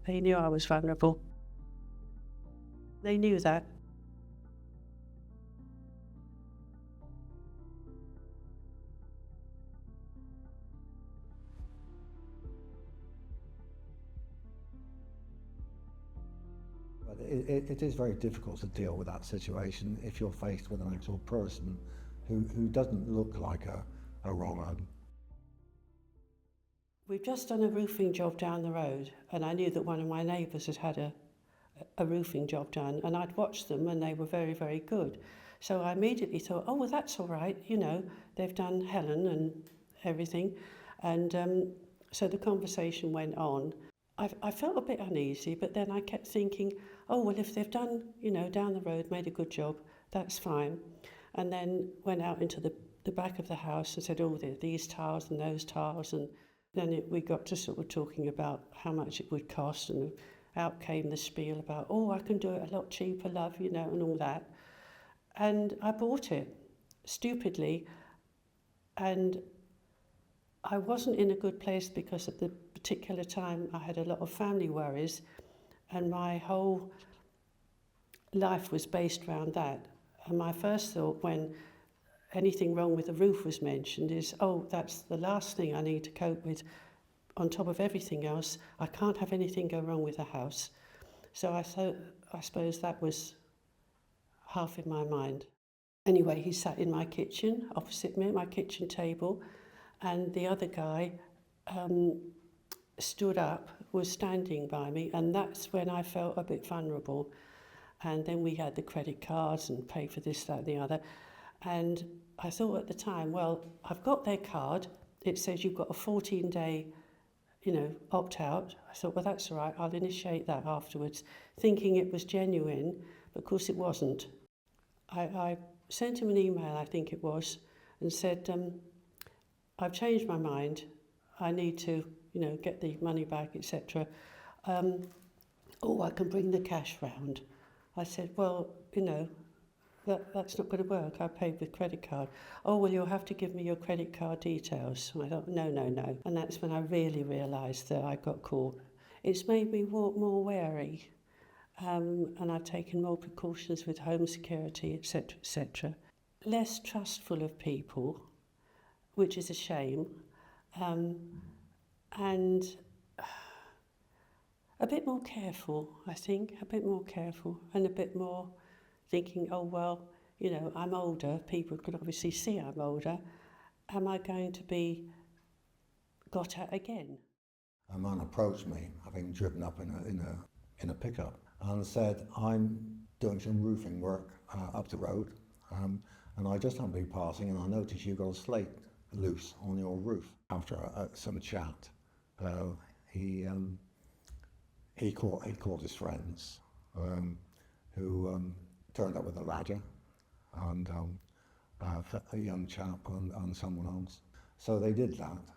They knew I was vulnerable. They knew that. But it is very difficult to deal with that situation if you're faced with an actual person who doesn't look like a wrong un. We've just done a roofing job down the road, and I knew that one of my neighbours had had a roofing job done, and I'd watched them and they were very, very good. So I immediately thought, oh, well, that's all right, you know, they've done Helen and everything. And so the conversation went on. I felt a bit uneasy, but then I kept thinking, oh, well, if they've done, you know, down the road, made a good job, that's fine. And then went out into the back of the house and said, oh, there are these tiles and those tiles. And then we got to sort of talking about how much it would cost, and out came the spiel about, oh, I can do it a lot cheaper, love, you know, and all that. And I bought it, stupidly, and I wasn't in a good place because at the particular time I had a lot of family worries, and my whole life was based around that. And my first thought when anything wrong with the roof was mentioned is, oh, that's the last thing I need to cope with. On top of everything else, I can't have anything go wrong with the house. So I suppose that was half in my mind. Anyway, he sat in my kitchen, opposite me at my kitchen table, and the other guy stood up, was standing by me, and that's when I felt a bit vulnerable. And then we had the credit cards and pay for this, that, and the other. And I thought at the time, well, I've got their card. It says you've got a 14-day, you know, opt-out. I thought, well, that's all right. I'll initiate that afterwards, thinking it was genuine, but of course it wasn't. I sent him an email, I think it was, and said, I've changed my mind. I need to, you know, get the money back, etc. Oh, I can bring the cash round. I said, well, you know, that's not going to work. I paid with credit card. Oh, well, you'll have to give me your credit card details. I thought, no. And that's when I really realised that I got caught. It's made me walk more wary, and I've taken more precautions with home security, etc., etc. Less trustful of people, which is a shame, and a bit more careful, I think, a bit more careful, and a bit more thinking, oh, well, you know, I'm older, people could obviously see I'm older, am I going to be got at again? A man approached me, having driven up in a pickup, and said, I'm doing some roofing work up the road, and I just happened to be passing, and I noticed you've got a slate loose on your roof. After some chat, he called his friends, who turned up with a ladder and a young chap and someone else. So they did that,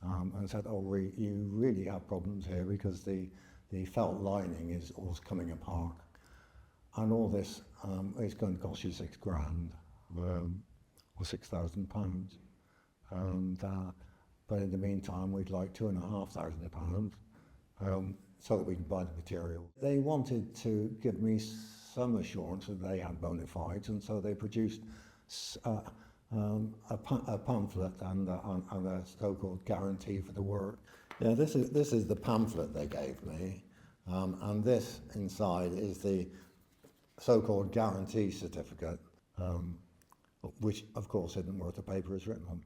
and said, oh, you really have problems here because the felt lining is all coming apart, and all this is going to cost you £6,000 or £6,000. And but in the meantime, we'd like £2,500 so that we can buy the material. They wanted to give me some assurance that they had bona fides, and so they produced a pamphlet and a so-called guarantee for the work. Yeah, this is the pamphlet they gave me, and this inside is the so-called guarantee certificate, which of course isn't worth the paper it's written on.